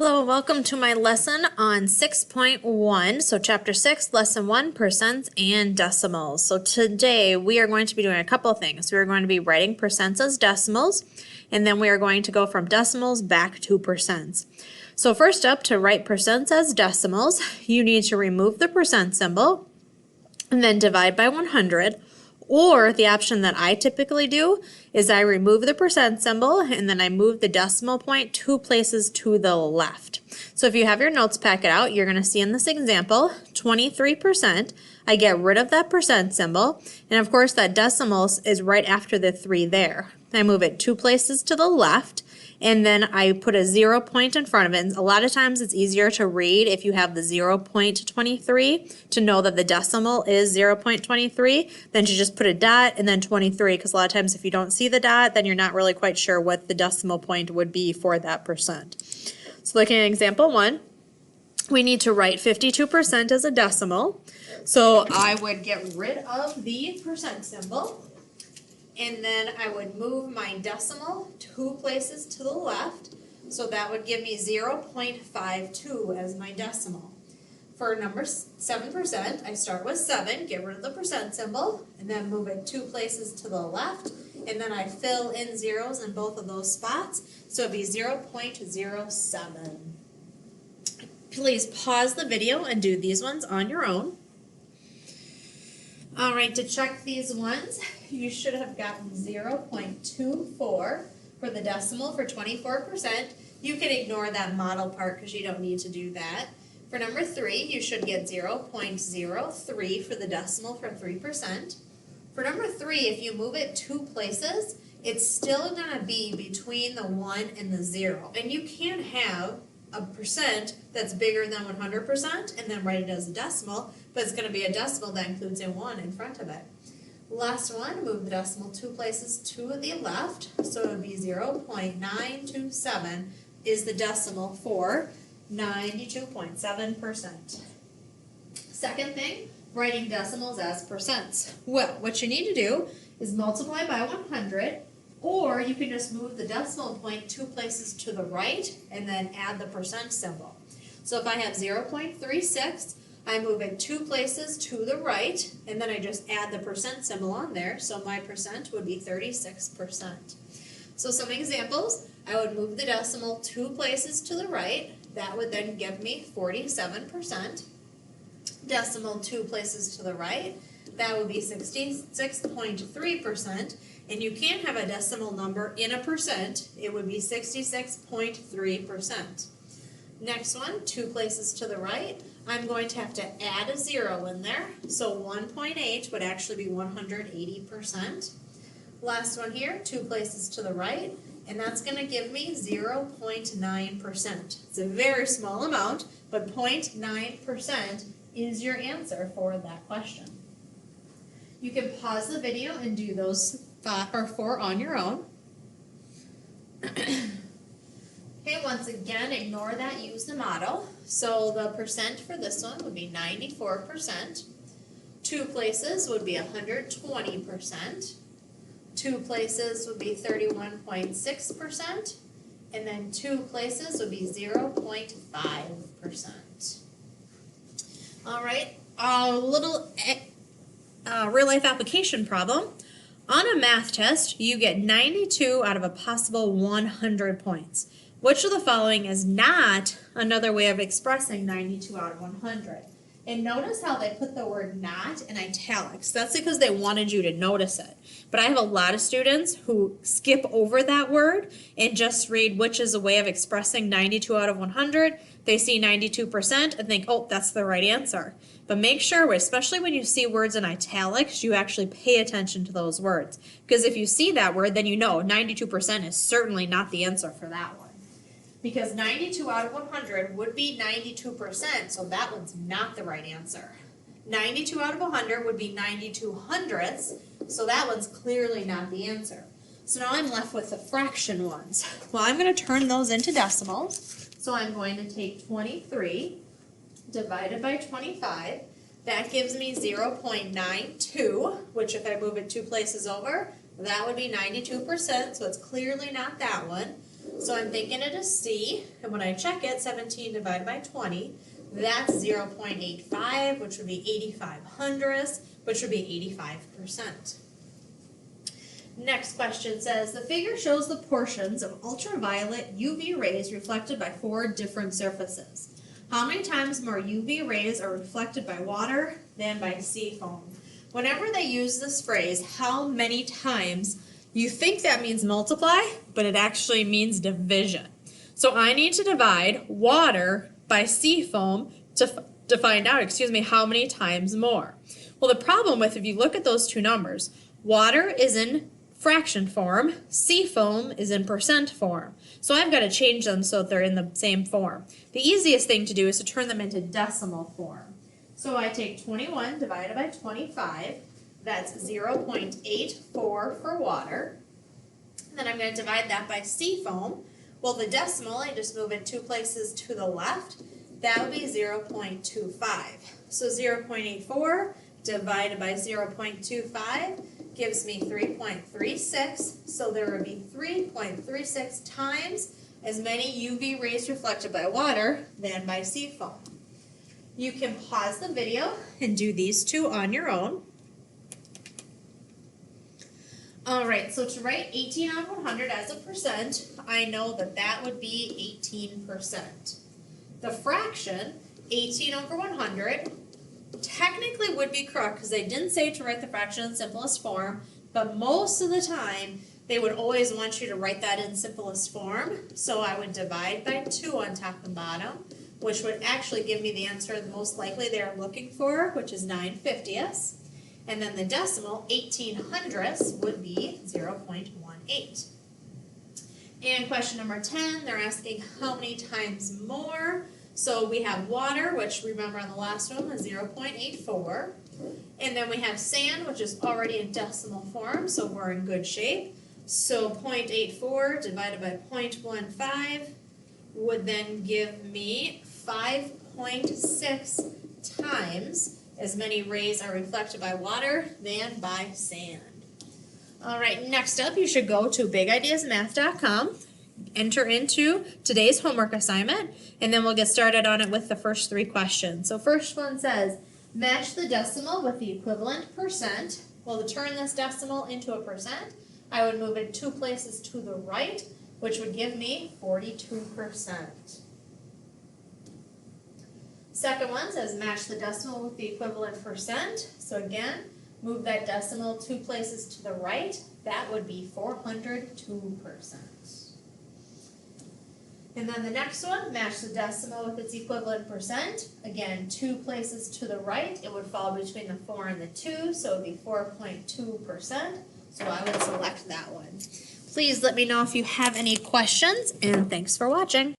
Hello, welcome to my lesson on 6.1, so chapter 6, lesson 1, percents and decimals. So today we are going to be doing a couple of things. We are going to be writing percents as decimals, and then we are going to go from decimals back to percents. So first up, to write percents as decimals, you need to remove the percent symbol and then divide by 100. Or the option that I typically do is I remove the percent symbol and then I move the decimal point 2 places to the left. So if you have your notes packet out, you're going to see in this example 23%. I get rid of that percent symbol, and of course that decimal is right after the 3 there. I move it 2 places to the left, and then I put a 0 point in front of it. And a lot of times it's easier to read if you have the 0.23 to know that the decimal is 0.23 than to just put a dot and then 23, because a lot of times if you don't see the dot, then you're not really quite sure what the decimal point would be for that percent. So looking at example 1, we need to write 52% as a decimal. So I would get rid of the percent symbol, and then I would move my decimal 2 places to the left, so that would give me 0.52 as my decimal. For number 7%, I start with 7, get rid of the percent symbol, and then move it 2 places to the left, and then I fill in zeros in both of those spots, so it'd be 0.07. Please pause the video and do these ones on your own. All right, to check these ones, you should have gotten 0.24 for the decimal for 24%. You can ignore that model part because you don't need to do that. For number 3, you should get 0.03 for the decimal for 3%. For number 3, if you move it 2 places, it's still going to be between the 1 and the 0. And you can have a percent that's bigger than 100% and then write it as a decimal, but it's going to be a decimal that includes a 1 in front of it. Last one, move the decimal 2 places to the left, so it would be 0.927 is the decimal for 92.7%. Second thing, writing decimals as percents. Well, what you need to do is multiply by 100, or you can just move the decimal point 2 places to the right and then add the percent symbol. So if I have 0.36, I move it 2 places to the right, and then I just add the percent symbol on there, so my percent would be 36%. So some examples, I would move the decimal 2 places to the right. That would then give me 47%. Decimal 2 places to the right, that would be 66.3%. And you can have a decimal number in a percent, it would be 66.3%. Next one, 2 places to the right, I'm going to have to add a 0 in there, so 1.8 would actually be 180%. Last one here, 2 places to the right, and that's going to give me 0.9%. It's a very small amount, but 0.9% is your answer for that question. You can pause the video and do those 4 on your own. Okay, once again, ignore that, use the model. So the percent for this one would be 94%. 2 places would be 120%. 2 places would be 31.6%. And then 2 places would be 0.5%. All right, a little real-life application problem. On a math test, you get 92 out of a possible 100 points. Which of the following is not another way of expressing 92 out of 100? And notice how they put the word not in italics. That's because they wanted you to notice it. But I have a lot of students who skip over that word and just read which is a way of expressing 92 out of 100. They see 92% and think, oh, that's the right answer. But make sure, especially when you see words in italics, you actually pay attention to those words. Because if you see that word, then you know 92% is certainly not the answer for that one. Because 92 out of 100 would be 92%, so that one's not the right answer. 92 out of 100 would be 92 hundredths, so that one's clearly not the answer. So now I'm left with the fraction ones. Well, I'm going to turn those into decimals. So I'm going to take 23 divided by 25. That gives me 0.92, which if I move it 2 places over, that would be 92%, so it's clearly not that one. So I'm thinking it is C, and when I check it, 17 divided by 20, that's 0.85, which would be 85 hundredths, which would be 85%. Next question says, the figure shows the portions of ultraviolet UV rays reflected by 4 different surfaces. How many times more UV rays are reflected by water than by sea foam? Whenever they use this phrase, how many times, you think that means multiply, but it actually means division. So I need to divide water by sea foam to find out, how many times more. Well, the problem with, if you look at those two numbers, water is in fraction form, sea foam is in percent form. So I've got to change them so that they're in the same form. The easiest thing to do is to turn them into decimal form. So I take 21 divided by 25, that's 0.84 for water. And then I'm going to divide that by sea foam. Well, the decimal, I just move it 2 places to the left. That would be 0.25. So 0.84 divided by 0.25 gives me 3.36. So there would be 3.36 times as many UV rays reflected by water than by sea foam. You can pause the video and do these two on your own. Alright, so to write 18 out of 100 as a percent, I know that that would be 18%. The fraction, 18 over 100, technically would be correct because they didn't say to write the fraction in simplest form, but most of the time they would always want you to write that in simplest form. So I would divide by 2 on top and bottom, which would actually give me the answer most likely they're looking for, which is 9/50ths. And then the decimal, 18 hundredths, would be 0.18. And question number 10, they're asking how many times more. So we have water, which remember on the last one was 0.84. And then we have sand, which is already in decimal form, so we're in good shape. So 0.84 divided by 0.15 would then give me 5.6 times as many rays are reflected by water than by sand. All right, next up, you should go to bigideasmath.com, enter into today's homework assignment, and then we'll get started on it with the first 3 questions. So first one says, match the decimal with the equivalent percent. Well, to turn this decimal into a percent, I would move it 2 places to the right, which would give me 42%. Second one says match the decimal with the equivalent percent. So again, move that decimal 2 places to the right. That would be 402%. And then the next one, match the decimal with its equivalent percent. Again, 2 places to the right. It would fall between the 4 and the 2, so it would be 4.2%. So I would select that one. Please let me know if you have any questions, and thanks for watching.